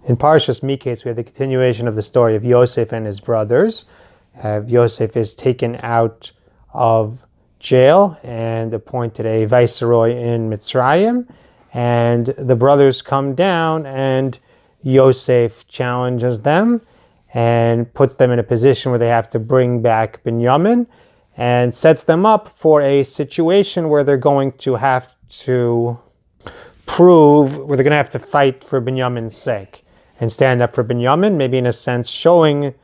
In Parshas Mikeitz, we have the continuation of the story of Yosef and his brothers. Yosef is taken out of jail and appointed a viceroy in Mitzrayim. And the brothers come down and Yosef challenges them and puts them in a position where they have to bring back Binyamin and sets them up for a situation where they're going to have to where they're going to have to fight for Binyamin's sake and stand up for Binyamin, maybe in a sense showing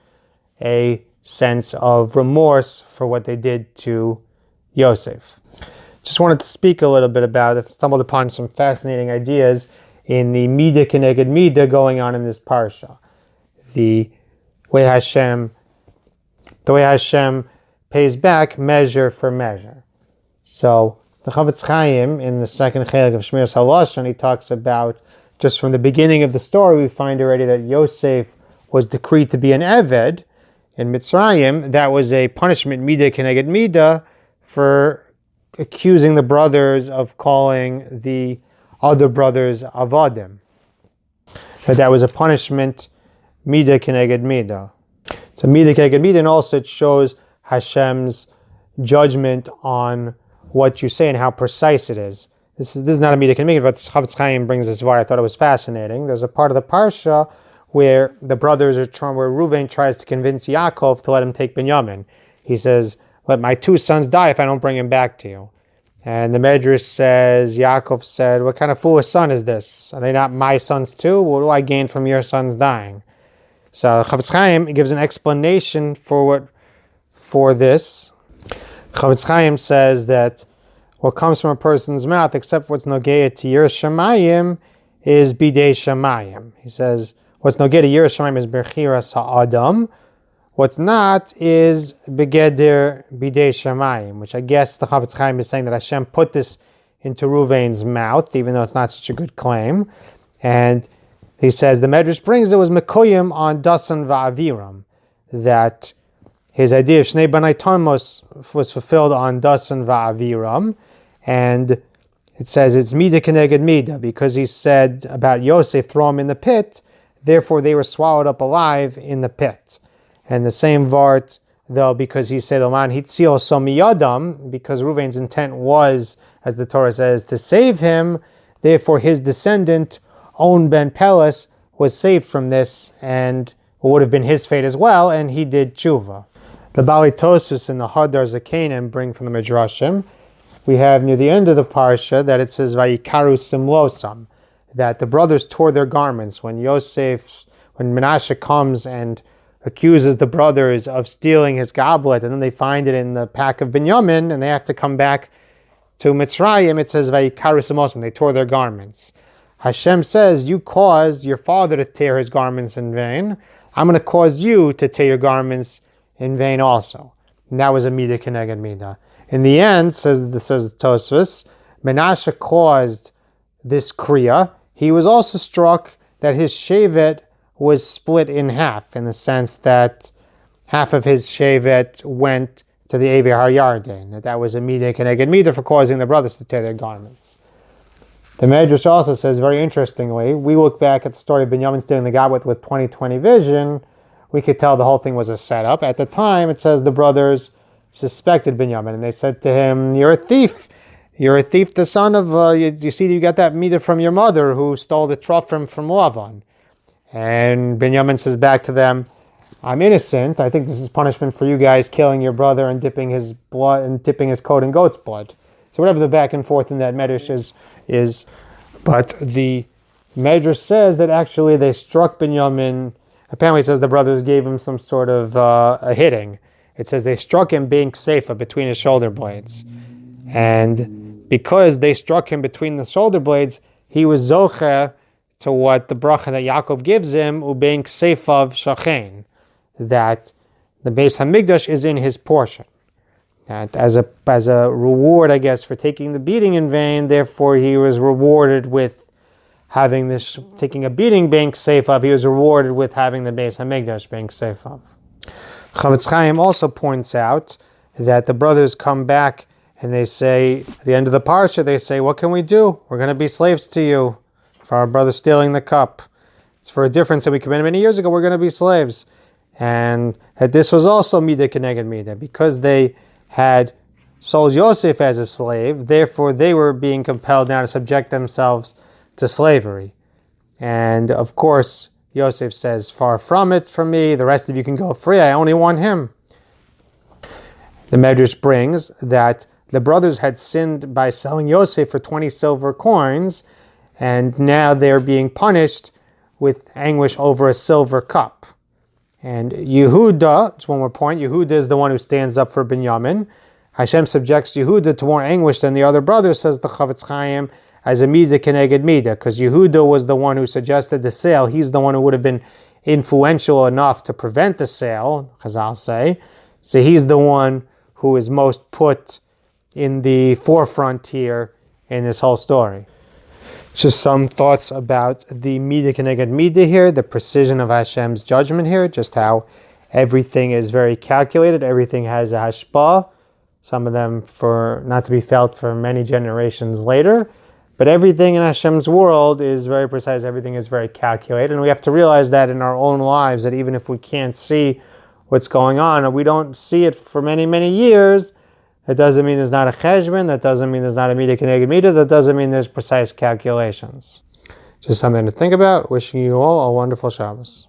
a sense of remorse for what they did to Yosef. Just wanted to speak a little bit about it. Stumbled upon some fascinating ideas in the Midah Kneged Midah going on in this parsha. The way Hashem pays back measure for measure. So the Chofetz Chaim in the second chelik of Shmiras HaLashon, he talks about, just from the beginning of the story, we find already that Yosef was decreed to be an Eved in Mitzrayim. That was a punishment, Midah Kneged Midah, for accusing the brothers of calling the other brothers Avadim. That was a punishment, Midah Kneged Midah. It's a Midah Kneged Midah, and also it shows Hashem's judgment on what you say and how precise it is. This is not a Midah Kneged Midah, but Chofetz Chaim brings this word. I thought it was fascinating. There's a part of the parsha where the brothers are where Reuven tries to convince Yaakov to let him take Binyamin. He says, "Let my two sons die if I don't bring him back to you." And the Medrash says, Yaakov said, "What kind of foolish son is this? Are they not my sons too? What do I gain from your sons dying?" So Chofetz Chaim gives an explanation for this. Chofetz Chaim says that what comes from a person's mouth, except what's nogeya to Yiras Shamayim, is bidei Shamayim. He says, what's nogeya to Yiras Shamayim is berchiras ha'adam. What's not is begeder bidei Shamayim, which I guess the Chofetz Chaim is saying that Hashem put this into Reuven's mouth, even though it's not such a good claim. And he says, the Medrash brings it was Mekoyim on Dasan Va'aviram, that his idea of Shnei Banai Tarmos was fulfilled on Dasan Va'aviram. And it says it's Midah Kneged Midah, because he said about Yosef, throw him in the pit, therefore they were swallowed up alive in the pit. And the same Vart, though, because he said, Oman Hitzil Somiyadam, because Reuven's intent was, as the Torah says, to save him, therefore his descendant, On ben Peles, was saved from this, and would have been his fate as well, and he did tshuva. The Bali Tosfos and the Hadar Zakanim bring from the Midrashim. We have near the end of the parsha that it says Vayikaru Simlosam, that the brothers tore their garments when Menashe comes and accuses the brothers of stealing his goblet, and then they find it in the pack of Binyamin, and they have to come back to Mitzrayim. It says Vayikaru Simlosam, they tore their garments. Hashem says, you caused your father to tear his garments in vain. I'm going to cause you to tear your garments in vain also. And that was a Midah Kneged Midah. In the end, says Tosfos, Menashe caused this kriya. He was also struck that his shevet was split in half, in the sense that half of his shevet went to the Evi HaYarden. That was a Midah Kneged Midah for causing the brothers to tear their garments. The Medrash also says, very interestingly, we look back at the story of Binyamin stealing the goblet with 20/20 vision. We could tell the whole thing was a setup. At the time, it says the brothers suspected Binyamin, and they said to him, "You're a thief. You're a thief, the son of, you see, you got that midah from your mother who stole the trophy from Lavan." And Binyamin says back to them, "I'm innocent. I think this is punishment for you guys killing your brother and dipping his coat in goat's blood." So whatever the back and forth in that Medrash is, but the Medrash says that actually they struck Binyamin. Apparently it says the brothers gave him some sort of a hitting. It says they struck him being seifa between his shoulder blades. And because they struck him between the shoulder blades, he was zoche to what the bracha that Yaakov gives him, ubein seifav shachen, that the Beis Hamikdash is in his portion. That as a reward, I guess, for taking the beating in vain, therefore he was rewarded with having this, taking a beating being seifav, he was rewarded with having the Beis Hamikdash being seifav. Chofetz Chaim also points out that the brothers come back and they say, at the end of the parsha, they say, "What can we do? We're going to be slaves to you for our brother stealing the cup." for a difference that we committed many years ago, we're going to be slaves. And that this was also Midah Kneged Midah. Because they had sold Yosef as a slave, therefore they were being compelled now to subject themselves to slavery. And of course, Yosef says, far from it from me, the rest of you can go free, I only want him. The Medrash brings that the brothers had sinned by selling Yosef for 20 silver coins, and now they're being punished with anguish over a silver cup. And Yehuda, it's one more point, Yehuda is the one who stands up for Binyamin. Hashem subjects Yehuda to more anguish than the other brothers, says the Chavetz Chaim, as a Midah Kneged Midah, because Yehuda was the one who suggested the sale. He's the one who would have been influential enough to prevent the sale, Chazal say. So he's the one who is most put in the forefront here in this whole story. Just some thoughts about the Midah Kneged Midah here, the precision of Hashem's judgment here, just how everything is very calculated, everything has a hashpah, some of them for not to be felt for many generations later. But everything in Hashem's world is very precise, everything is very calculated, and we have to realize that in our own lives, that even if we can't see what's going on, or we don't see it for many, many years, that doesn't mean there's not a cheshbon, that doesn't mean there's not a Midah Kneged Midah, that doesn't mean there's precise calculations. Just something to think about. Wishing you all a wonderful Shabbos.